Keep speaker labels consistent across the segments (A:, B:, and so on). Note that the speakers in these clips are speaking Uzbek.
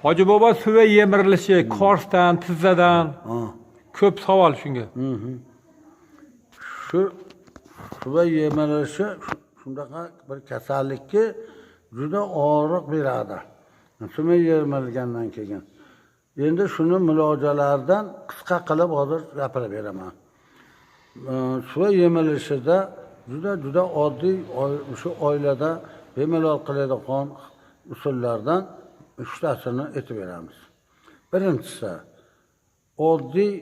A: Hoji bobo suvi yemirilishi korsdan, tizzadan ko'p savol shunga.
B: Shu suva yemirilishi shunaqa bir kasallikki juda og'riq beradi. Suva yemirilgandan keyin. Endi shuni mulojalaridan qisqa qilib hozir gapirib beraman. Suva yemirilishida juda oddiy shu oilada bemalol qiladigan usullardan 3tasini aytib beramiz. Birinchisi, oddiy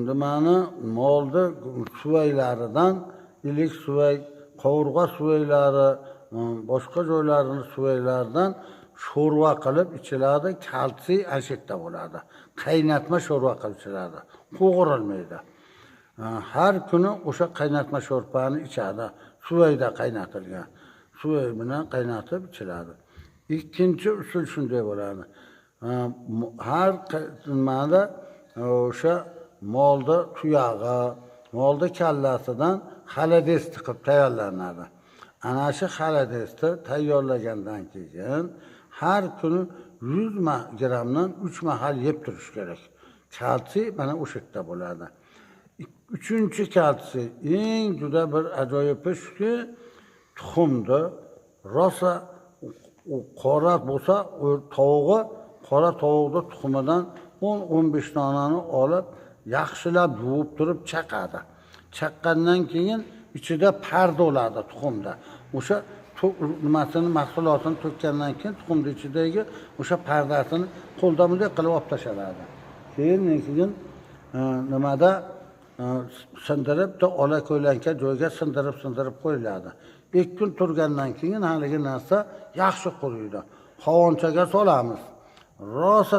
B: nimani molni suvaylaridan, ilik suvay, qovurg'a suvaylari, boshqa joylarini suvaylaridan sho'rva qilib ichiladi, kalsiy ashitda bo'ladi. Qaynatma sho'rva qilib ichiladi. Qo'g'rilmaydi. Har kuni o'sha qaynatma sho'rpani ichadi. Suvayda qaynatilgan. Suvay bilan qaynatib ichiladi. Ikkinchi usul shunday bo'ladi. Har nimada o'sha molda tuyog'i, molda kallasidan xalades qilib tayyorlanadi. Ana shu xaladesni tayyorlagandan keyin har kuni 100 grammdan 3 mahal yeb turish kerak. Kalsiy mana o'sha yerda bo'ladi. Uchinchi kalsiy eng juda bir ajoyib ishki, tuxumda rosa qora bo'lsa, qora tovuqni tuxumidan 10-15 donani olib, yaxshilab yuvib turib chaqadi. Chaqqandan keyin ichida parda bo'ladi tuxumda. O'sha nimasini mahsulotini to'kkandan keyin tuxumni ichidagi o'sha pardasini qo'lda bunday qilib olib tashladi. Keyin nimada sindirib ola ko'ylanka joyga sindirib qo'yiladi. 2 kun turgandan keyin haligi narsa yaxshi quriydi. Qovonchaga solamiz. Rosa